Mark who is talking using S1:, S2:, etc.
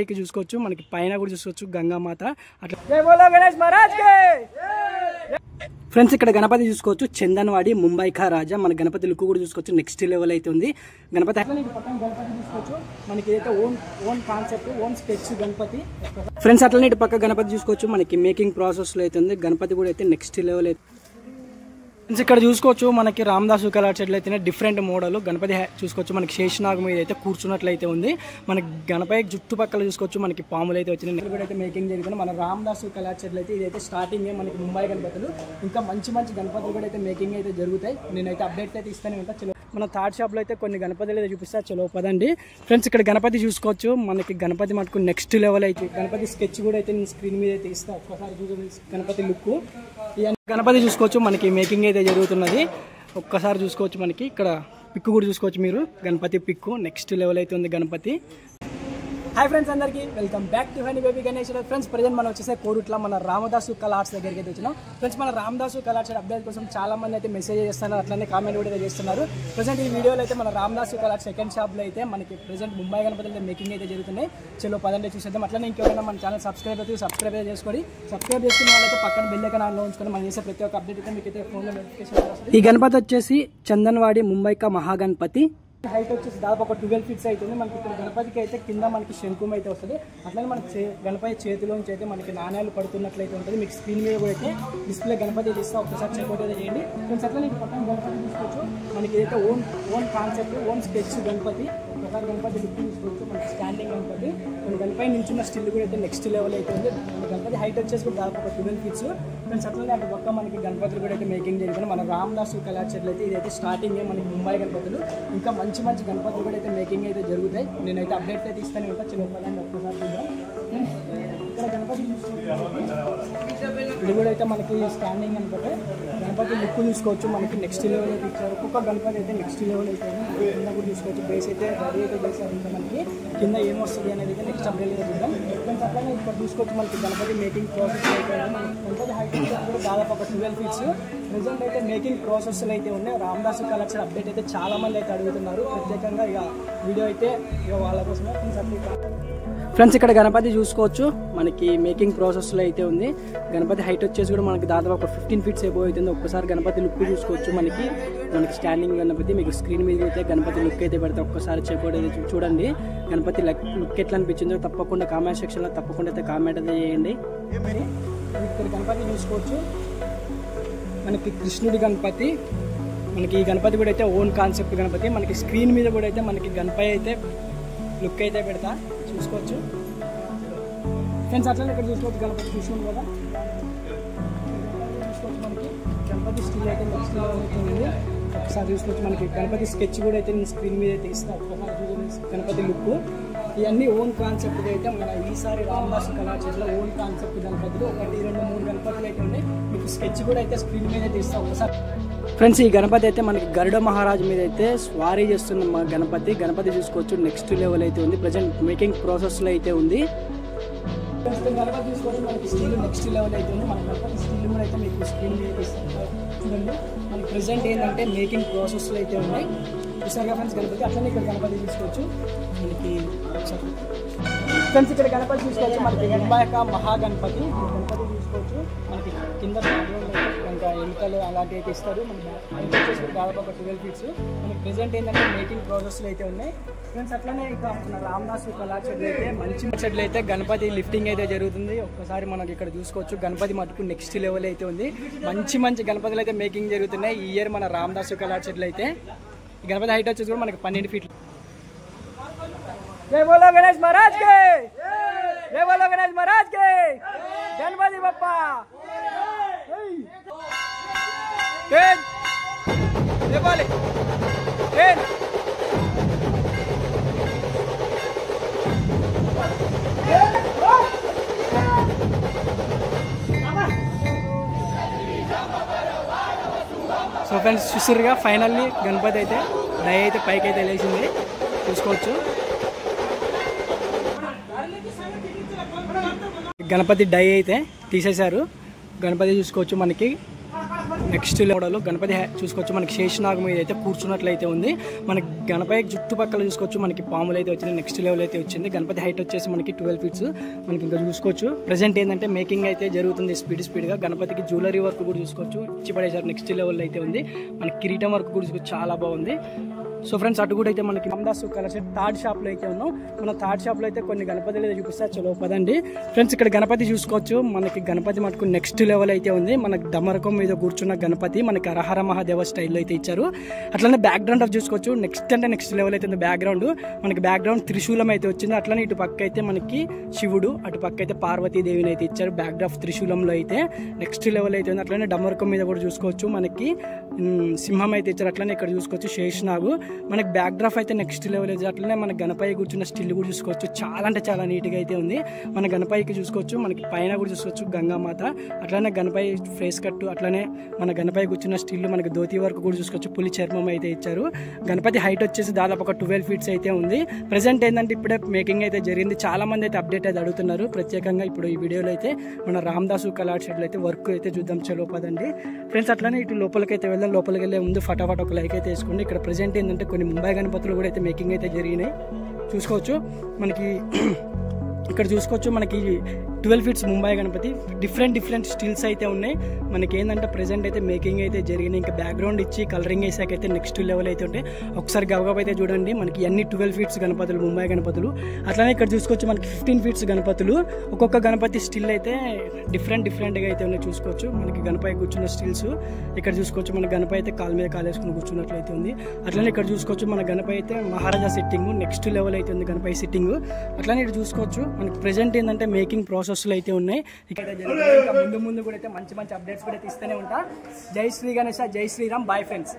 S1: పైకి చూసుకోవచ్చు, మనకి పైన కూడా చూసుకోవచ్చు గంగామాత. అట్లా జై బోలో గణేష్ మహారాజ్ కి. ఫ్రెండ్స్ ఇక్కడ గణపతి చూసుకోవచ్చు, చందన్వాడి ముంబై కా రాజా. మన గణపతి లుక్ కూడా చూసుకోవచ్చు, నెక్స్ట్ లెవెల్ అయితే ఉంది గణపతి. పక్కన గణపతి చూసుకోవచ్చు, మనకి ఏదైతే own concept, own sketch Ganapati. Friends అట్లనే ఇటు పక్క గణపతి చూసుకోవచ్చు, మనకి మేకింగ్ ప్రాసెస్ లో అయితే ఉంది. గణపతి కూడా అయితే నెక్స్ట్ లెవెల్ అయితే. ఫ్రెండ్స్ ఇక్కడ చూసుకోవచ్చు, మనకి రామదాసు కలర్ చెట్లు అయితే డిఫరెంట్ మోడల్. గణపతి చూసుకోవచ్చు, మనకి శేషనాగం మీద అయితే కూర్చున్నట్లయితే ఉంది. మనకి గణపతి చుట్టుపక్కల చూసుకోవచ్చు, మనకి పాములు అయితే వచ్చినాయి. కూడా అయితే మేకింగ్ జరుగుతుంది. మన రామదాసు కలర్ చెట్లు అయితే ఇదైతే స్టార్టింగ్ మనకి ముంబై గణపతులు. ఇంకా మంచి గణపతులు కూడా అయితే మేకింగ్ అయితే జరుగుతాయి. నేనైతే అప్డేట్ అయితే ఇస్తానే ఉంటా. చలో మన థర్డ్ షాప్లో అయితే కొన్ని గణపతులు అయితే చూపిస్తా. చలో పదండి. ఫ్రెండ్స్ ఇక్కడ గణపతి చూసుకోవచ్చు, మనకి గణపతి మటుకు నెక్స్ట్ లెవెల్ అయితే. గణపతి స్కెచ్ కూడా అయితే నేను స్క్రీన్ మీద అయితే ఇస్తా. ఒక్కసారి చూడండి గణపతి లుక్. గణపతి చూసుకోవచ్చు, మనకి మేకింగ్ అయితే జరుగుతున్నది. ఒక్కసారి చూసుకోవచ్చు, మనకి ఇక్కడ పిక్ కూడా చూసుకోవచ్చు మీరు. గణపతి పిక్ నెక్స్ట్ లెవెల్ అయితే ఉంది గణపతి. హాయ్ ఫ్రెండ్స్ అందరికీ welcome back to honey baby Ganesh. Friends present మనం వచ్చేసే కోరుట్ల మన రామదాసు కలర్స్ దగ్గరికి అయితే వచ్చినాం. ఫ్రెండ్స్ మన రామదాసు కలర్స్ అప్డేట్ కోసం చాలా మంది అయితే మెసేజ్ చేస్తున్నారు, అట్లనే కామెంట్ కూడా చేస్తున్నారు. ప్రజెంట్ ఈ వీడియోలో అయితే మన రామదాసు కలర్స్ సెకండ్ షాప్లో అయితే మనకి ప్రజెంట్ ముంబై గణపతి అయితే మేకింగ్ అయితే జరుగుతున్నాయి. చలో పదండి చూసేద్దాం. అట్లనే ఇంకెవరైనా మన ఛానల్ సబ్స్క్రైబ్ చేసుకొని సబ్స్క్రైబ్ చేసుకున్న వాళ్ళైతే పక్కన బెల్ ఐకాన్ ఆన్లో ఉంచుకొని మనం చేసే ప్రతి ఒక్క అప్డేట్ అయితే మీకు అయితే ఫోన్లో నోటిఫికేషన్ వస్తుంది. ఈ గణపతి వచ్చేసి చందన్వాడి ముంబై కా మహాగణపతి. హైట్ వచ్చేసి దాదాపు ఒక 12 feet అవుతుంది. మనకి ఇక్కడ గణపతికి అయితే కింద మనకి శంకుం అయితే వస్తుంది. అట్లనే మనకి గణపతి చేతిలోంచి అయితే మనకి నాణ్యాలు పడుతున్నట్లయితే ఉంటుంది. మీకు స్క్రీన్ మీద కూడా అయితే డిస్ప్లే గణపతి తీస్తే ఒక్కసారి చెక్అవుట్ అయితే చేయండి. కొంచెం అట్లనే పక్కన గణపతి తీసుకోవచ్చు, మనకి ఏదైతే own concept, own sketch Ganapati. ఒకసారి గణపతి లుక్ తీసుకోవచ్చు, మనకి స్టాండింగ్ గణపతి. మన గణపతి నుంచున్న స్టిల్ కూడా అయితే నెక్స్ట్ లెవెల్ అయితే ఉంది. మన గణపతి హైట్ వచ్చేసి కూడా దాదాపు ఒక 12 feet. ఫ్రెండ్స్ అట్లనే అటు పక్క మనకి గణపతులు కూడా అయితే మేకింగ్ జరుగుతుంది. మన రామదాసు కలర్ చెట్లు అయితే ఇదైతే స్టార్టింగ్ మనకి ముంబై గణపతులు. ఇంకా మంచి గణపతులు కూడా అయితే మేకింగ్ అయితే జరుగుతాయి. నేనైతే అప్డేట్ అయితే ఇస్తానే ఉంటా. చిన్న పదండి ఒక్కసారి చూద్దాం. ఇక్కడ గణపతి ఇది కూడా అయితే మనకి స్టాండింగ్ గణపతి. గణపతి లుక్ చూసుకోవచ్చు, మనకి నెక్స్ట్ లెవెల్ అయితే ఇచ్చారు. ఒక్కొక్క గణపతి అయితే నెక్స్ట్ లెవెల్ అయితే కింద కూడా చూసుకోవచ్చు. బేస్ అయితే రెడీ అయితే చేశారు. ఇంకా మనకి కింద ఏమొస్తుంది అనేది అయితే నెక్స్ట్ అప్డేట్ అయితే చూద్దాం. ఫ్రెండ్స్ అట్లనే ఇక్కడ చూసుకోవచ్చు, మనకి గణపతి మేకింగ్ ప్రాసెస్ అయితే మనకి గణపతి హైట్ కూడా దాదాపు ఒక 12 feet. ప్రజెంట్ అయితే మేకింగ్ ప్రాసెస్లు అయితే ఉన్నాయి. రామదాసు కలెక్షన్ అప్డేట్ అయితే చాలా మంది అయితే అడుగుతున్నారు. ప్రత్యేకంగా ఇక వీడియో అయితే ఇక వాళ్ళ కోసమే. ఫ్రెండ్స్ ఇక్కడ గణపతి చూసుకోవచ్చు, మనకి మేకింగ్ ప్రాసెస్లో అయితే ఉంది. గణపతి హైట్ వచ్చేసి కూడా మనకి దాదాపు ఒక 15 feet ఎబో అవుతుంది. ఒక్కసారి గణపతి లుక్ చూసుకోవచ్చు, మనకి స్టాండింగ్ గణపతి. మీకు స్క్రీన్ మీద అయితే గణపతి లుక్ అయితే పెడతా. ఒక్కసారి చెక్అవుట్ అయితే చూడండి గణపతి లుక్ ఎట్లా అనిపించిందో తప్పకుండా కామెంట్ సెక్షన్లో తప్పకుండా అయితే కామెంట్ అయితే చేయండి. ఇక్కడ గణపతి చూసుకోవచ్చు, మనకి కృష్ణుడి గణపతి. మనకి ఈ గణపతి కూడా అయితే ఓన్ కాన్సెప్ట్ గణపతి. మనకి స్క్రీన్ మీద కూడా అయితే మనకి గణపతి అయితే లుక్ అయితే పెడతా, చూసుకోవచ్చు. ఫ్రెండ్స్ అట్లనే ఇక్కడ చూసుకోవచ్చు, గణపతి చూసినాం కదా. చూసుకోవచ్చు, మనకి గణపతి స్టిల్ అయితే నెక్స్ట్ లెవెల్ అయితే ఉంది. ఒకసారి చూసుకోవచ్చు, మనకి గణపతి స్కెచ్ కూడా అయితే నేను స్క్రీన్ మీద అయితే ఇస్తాను. ఒకసారి చూడండి గణపతి లుక్. ఇవన్నీ ఓన్ కాన్సెప్ట్ అయితే మన ఈసారి రామదాసు కళాశాలలో ఓన్ కాన్సెప్ట్ గణపతులు 1, 2, 3 గణపతులు అయితే ఉన్నాయి. మీకు స్కెచ్ కూడా అయితే స్క్రీన్ మీద అయితే ఇస్తాం ఒకసారి. ఫ్రెండ్స్ ఈ గణపతి అయితే మనకి గరుడ మహారాజు మీద అయితే స్వారీ చేస్తున్న మా గణపతి చూసుకోవచ్చు, నెక్స్ట్ లెవెల్ అయితే ఉంది. ప్రజెంట్ మేకింగ్ ప్రాసెస్లో అయితే ఉంది. గణపతి చూసుకోవచ్చు, మనకి స్టీల్ నెక్స్ట్ లెవెల్ అయితే ఉంది. మన గణపతి స్టీల్ కూడా అయితే మీకు స్క్రీన్ మీద ఇస్తాం చూడండి. మనకి ప్రజెంట్ ఏంటంటే మేకింగ్ ప్రాసెస్లో అయితే ఉన్నాయి. చూసారుగా ఫ్రెండ్స్ గణపతి. అట్లనే ఇక్కడ గణపతి చూసుకోవచ్చు, మనకి ఫ్రెండ్స్ ఇక్కడ గణపతి చూసుకోవచ్చు, మనకి ముంబై కా మహాగణపతి. గణపతి చూసుకోవచ్చు, మనకి కింద ఇంకా ఎలుకలు అలాంటివి అయితే ఇస్తారు. మనకి హైట్ వచ్చేసి దాదాపు ఒక 12 feet. మనకి ప్రెజెంట్ ఏంటంటే మేకింగ్ ప్రాసెస్లో అయితే ఉన్నాయి. ఫ్రెండ్స్ అట్లనే ఇక మన రామదాసు కళా చెట్లు అయితే మంచి చెట్లు అయితే గణపతి లిఫ్టింగ్ అయితే జరుగుతుంది. ఒక్కసారి మనకి ఇక్కడ చూసుకోవచ్చు, గణపతి మటుకు నెక్స్ట్ లెవెల్ అయితే ఉంది. మంచి గణపతులు అయితే మేకింగ్ జరుగుతున్నాయి ఈ ఇయర్ మన రామదాసు కళా చెట్లు అయితే. ఈ గణపతి హైట్ వచ్చేసి కూడా మనకి 12 feet. జై బోలో గణేష్ మహారాజ్ కి, జై బోలో గణేష్ మహారాజ్ కి, గణపతి బప్పా. సో ఫ్రెండ్స్ చూసిరుగా ఫైనల్లీ గణపతి అయితే డై అయితే పైకి అయితే లేచింది, చూసుకోవచ్చు. గణపతి డై అయితే తీసేశారు. గణపతి చూసుకోవచ్చు, మనకి నెక్స్ట్ లెవెల్లో గణపతి చూసుకోవచ్చు. మనకి శేషనాగం మీద అయితే కూర్చున్నట్లయితే ఉంది. మనకి గణపతి చుట్టుపక్కల చూసుకోవచ్చు మనకి పాములు అయితే వచ్చింది. నెక్స్ట్ లెవెల్ అయితే వచ్చింది. గణపతి హైట్ వచ్చేసి మనకి 12 feet మనకి ఇంకా చూసుకోవచ్చు. ప్రెసెంట్ ఏంటంటే మేకింగ్ అయితే జరుగుతుంది స్పీడ్గా. గణపతికి జ్యువెలరీ వర్క్ కూడా చూసుకోవచ్చు, ఇచ్చి పడేసారు. నెక్స్ట్ లెవెల్ అయితే ఉంది. మనకి కిరీటం వర్క్ కూడా చూసుకోవచ్చు, చాలా బాగుంది. సో ఫ్రెండ్స్ అటు కూడా అయితే మనకి రామదాస్ కలెక్షన్ థర్డ్ షాప్లో అయితే ఉన్నాం. మన థర్డ్ షాప్లో అయితే కొన్ని గణపతులు అయితే చూపిస్తారు. చలో పదండి ఫ్రెండ్స్. ఇక్కడ గణపతి చూసుకోవచ్చు. మనకి గణపతి మటుకు నెక్స్ట్ లెవెల్ అయితే ఉంది. మనకి డమరకం మీద కూర్చున్న గణపతి మనకి హరహర మహాదేవ స్టైల్లో అయితే ఇచ్చారు. అట్లనే బ్యాక్గ్రౌండ్ ఆఫ్ చూసుకోవచ్చు. నెక్స్ట్ లెవెల్ అయితే ఉంది. బ్యాక్గ్రౌండ్ మనకి బ్యాక్గ్రౌండ్ త్రిశూలం అయితే వచ్చింది. అట్లనే ఇటు పక్క అయితే మనకి శివుడు, అటు పక్క అయితే పార్వతీదేవిని అయితే ఇచ్చారు. బ్యాక్డ్రాఫ్ త్రిశూలంలో అయితే నెక్స్ట్ లెవెల్ అయితే ఉంది. అట్లనే డమరకం మీద కూడా చూసుకోవచ్చు మనకి సింహం అయితే ఇచ్చారు. అట్లనే ఇక్కడ చూసుకోవచ్చు శేషనాగు. మనకి బ్యాక్ డ్రాఫ్ అయితే నెక్స్ట్ లెవెల్ అయితే. అట్లనే మన గణపతి కూర్చున్న స్టిల్ కూడా చూసుకోవచ్చు, చాలా అంటే చాలా నీట్గా అయితే ఉంది. మన గణపతికి చూసుకోవచ్చు. మనకి పైన కూడా చూసుకోవచ్చు గంగామాత. అట్లనే గణపతి ఫేస్ కట్టు, అట్లనే మన గణపతి కూర్చున్న స్టిల్ మనకి ధోతి వరకు కూడా చూసుకోవచ్చు. పులి చర్మం అయితే ఇచ్చారు. గణపతి హైట్ వచ్చేసి దాదాపు ఒక 12 feet అయితే ఉంది. ప్రెసెంట్ ఏంటంటే ఇప్పుడే మేకింగ్ అయితే జరిగింది. చాలా మంది అయితే అప్డేట్ అయితే అడుగుతున్నారు. ప్రత్యేకంగా ఇప్పుడు ఈ వీడియోలో అయితే మన రామదాసు కళాశాలలో అయితే వర్క్ అయితే చూద్దాం. చలో పదండి ఫ్రెండ్స్. అట్లనే ఇటు లోపలికైతే వెళ్దాం. లోపలికి వెళ్ళే ముందు ఫటాఫట్ ఒక లైక్ అయితే వేసుకోండి. ఇక్కడ ప్రెసెంట్ ఏంటంటే కొన్ని ముంబై గణపతులు కూడా అయితే మేకింగ్ అయితే జరిగినాయి. చూసుకోవచ్చు మనకి ఇక్కడ చూసుకోవచ్చు మనకి 12 feet Mumbai Ganapati. Different stills అయితే ఉన్నాయి. మనకి ఏంటంటే ప్రెసెంట్ అయితే మేకింగ్ అయితే జరిగినాయి. ఇంకా బ్యాక్గ్రౌండ్ ఇచ్చి కలరింగ్ వేసాకైతే నెక్స్ట్ లెవెల్ అయితే ఉంటాయి. ఒకసారి గబగబా అయితే చూడండి. మనకి అన్ని 12 feet గణపతులు, ముంబై గణపతులు. అట్లానే ఇక్కడ చూసుకోవచ్చు మనకి 15 feet గణపతులు. ఒక్కొక్క గణపతి స్టిల్ అయితే డిఫరెంట్గా అయితే ఉన్నాయి. చూసుకోవచ్చు మనకి గణపతి కూర్చున్న స్టిల్స్. ఇక్కడ చూసుకోవచ్చు మన గణపతి అయితే కాలు మీద కాలు వేసుకుని కూర్చున్నట్లయితే ఉంది. అట్లనే ఇక్కడ చూసుకోవచ్చు మన గణపతి అయితే మహారాజా సిట్టింగ్ నెక్స్ట్ లెవెల్ అయితే ఉంది. గణపతి సిట్టింగ్ అట్లనే ఇక్కడ చూసుకోవచ్చు. మనకి ప్రెసెంట్ ఏంటంటే మేకింగ్ ప్రాసెస్లో అయితే ఉన్నాయి. ఇక్కడ ఇంకా ముందు కూడా అయితే మంచి అప్డేట్స్ కూడా అయితే ఇస్తూనే ఉంటా. జై శ్రీ గణేష, జై శ్రీరామ్. Bye friends.